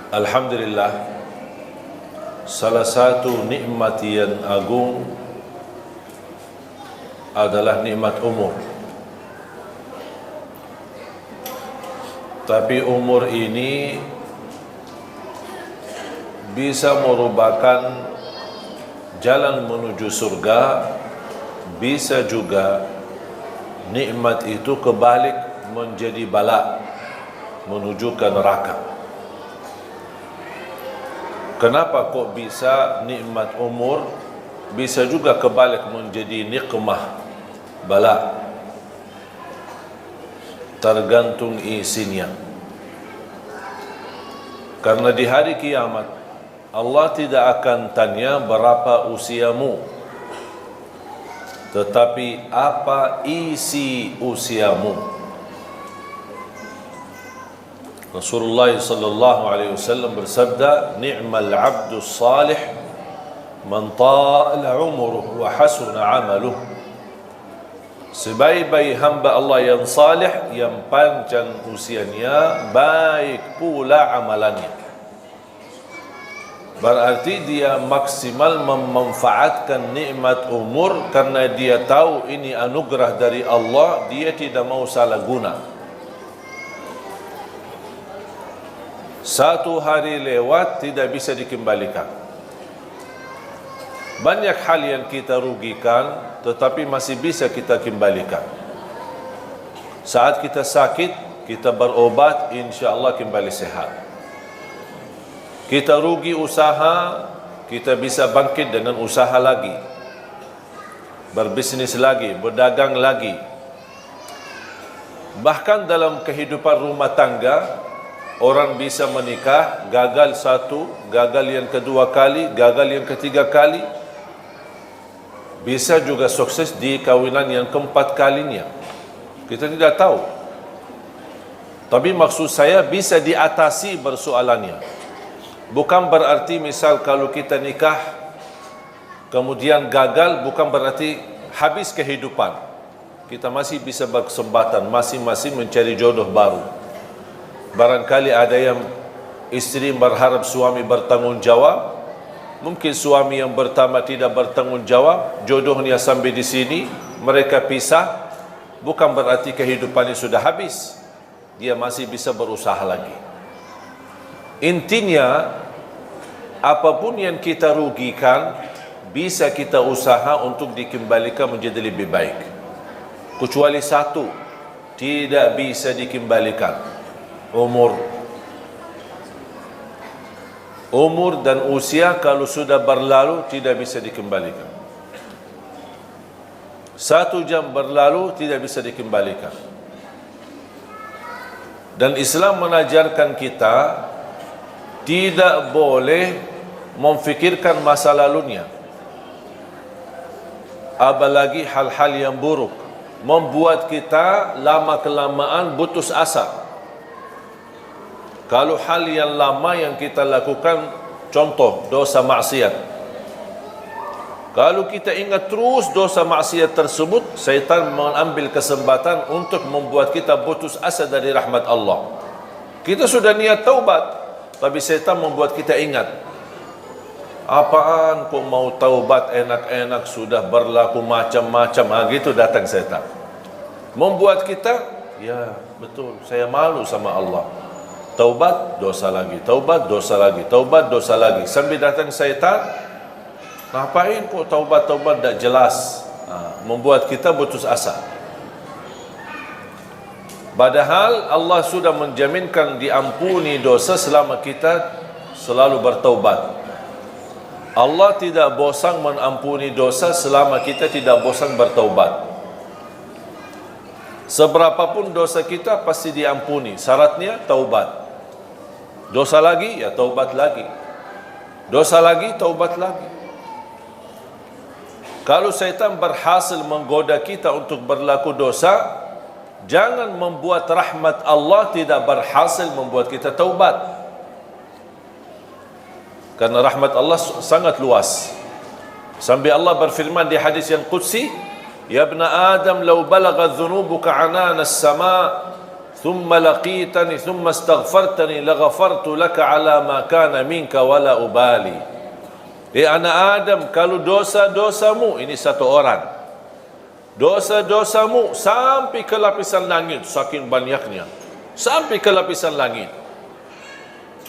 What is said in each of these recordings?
Alhamdulillah, salah satu nikmat yang agung adalah nikmat umur. Tapi umur ini bisa merupakan jalan menuju surga, bisa juga nikmat itu kebalik menjadi bala, menuju ke neraka. Kenapa kok bisa nikmat umur bisa juga kebalik menjadi nikmah, bala? Tergantung isinya. Karena di hari kiamat Allah tidak akan tanya berapa usiamu, tetapi apa isi usiamu. Rasulullah sallallahu alaihi wasallam bersabda, "Ni'mal 'abdu salih man ta'ala 'umruhu wa hasuna 'amaluhu." Sebaik-baik hamba Allah yang salih, yang panjang usianya, baik pula amalannya. Berarti dia maksimal memanfaatkan nikmat umur karena dia tahu ini anugerah dari Allah, dia tidak mau salah guna. Satu hari lewat tidak bisa dikembalikan. Banyak hal yang kita rugikan tetapi masih bisa kita kembalikan. Saat kita sakit, kita berobat, insya-Allah kembali sehat. Kita rugi usaha, kita bisa bangkit dengan usaha lagi, berbisnis lagi, berdagang lagi. Bahkan dalam kehidupan rumah tangga, orang bisa menikah, gagal satu, gagal yang kedua kali, gagal yang ketiga kali. Bisa juga sukses di kawinan yang keempat kalinya. Kita tidak tahu. Tapi maksud saya bisa diatasi persoalannya. Bukan berarti misal kalau kita nikah kemudian gagal, bukan berarti habis kehidupan. Kita masih bisa berkesempatan masing-masing mencari jodoh baru. Barangkali ada yang istri berharap suami bertanggung jawab, mungkin suami yang pertama tidak bertanggung jawab, jodohnya sampai di sini, mereka pisah, bukan berarti kehidupannya sudah habis. Dia masih bisa berusaha lagi. Intinya, apapun yang kita rugikan, bisa kita usaha untuk dikembalikan menjadi lebih baik. Kecuali satu, tidak bisa dikembalikan. Umur dan usia kalau sudah berlalu tidak bisa dikembalikan. 1 jam berlalu tidak bisa dikembalikan. Dan Islam mengajarkan kita tidak boleh memfikirkan masa lalunya, apalagi hal-hal yang buruk, membuat kita lama-kelamaan putus asa. Kalau hal yang lama yang kita lakukan, contoh dosa maksiat, kalau kita ingat terus dosa maksiat tersebut, syaitan mengambil kesempatan untuk membuat kita putus asa dari rahmat Allah. Kita sudah niat taubat, tapi syaitan membuat kita ingat, apaan kok mau taubat enak-enak, sudah berlaku macam-macam. Gitu datang syaitan, membuat kita, ya betul, saya malu sama Allah. Taubat, dosa lagi, taubat, dosa lagi, taubat, dosa lagi. Sambil datang syaitan, ngapain kok taubat-taubat tak jelas? Membuat kita putus asa. Padahal Allah sudah menjaminkan diampuni dosa selama kita selalu bertaubat. Allah tidak bosan mengampuni dosa selama kita tidak bosan bertaubat. Seberapapun dosa kita pasti diampuni. Syaratnya taubat. Dosa lagi, ya taubat lagi. Dosa lagi, taubat lagi. Kalau syaitan berhasil menggoda kita untuk berlaku dosa, jangan membuat rahmat Allah tidak berhasil membuat kita taubat. Karena rahmat Allah sangat luas. Sampai Allah berfirman di hadis yang qudsi, "Ya ibna Adam, law balagha dhunubuka anana as-sama' thumma laqitani thumma astaghfartani laghafartu laka ala ma kana minka wala ubali. Anak Adam, kalau dosa-dosamu, ini satu orang, dosa-dosamu sampai ke lapisan langit, saking banyaknya, sampai ke lapisan langit,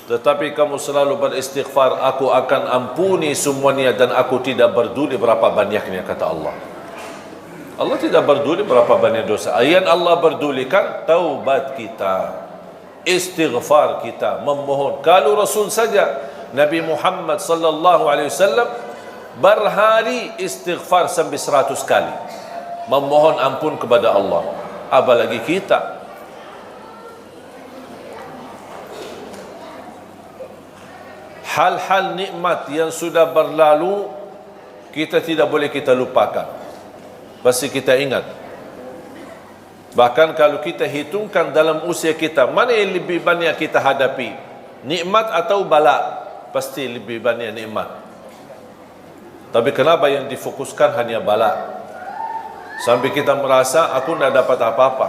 tetapi kamu selalu beristighfar, aku akan ampuni semuanya dan aku tidak peduli berapa banyaknya, kata Allah. Allah tidak peduli berapa banyak dosa. Yang Allah pedulikan taubat kita, istighfar kita, memohon. Kalau Rasul saja, Nabi Muhammad sallallahu alaihi wasallam berhari istighfar sampai 100 kali, memohon ampun kepada Allah. Apalagi kita. Hal-hal nikmat yang sudah berlalu kita tidak boleh kita lupakan, pasti kita ingat. Bahkan kalau kita hitungkan dalam usia kita, mana yang lebih banyak kita hadapi, nikmat atau bala? Pasti lebih banyak nikmat. Tapi kenapa yang difokuskan hanya bala? Sampai kita merasa aku tidak dapat apa-apa.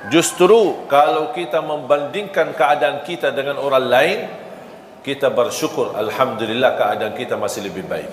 Justru kalau kita membandingkan keadaan kita dengan orang lain, kita bersyukur, alhamdulillah keadaan kita masih lebih baik.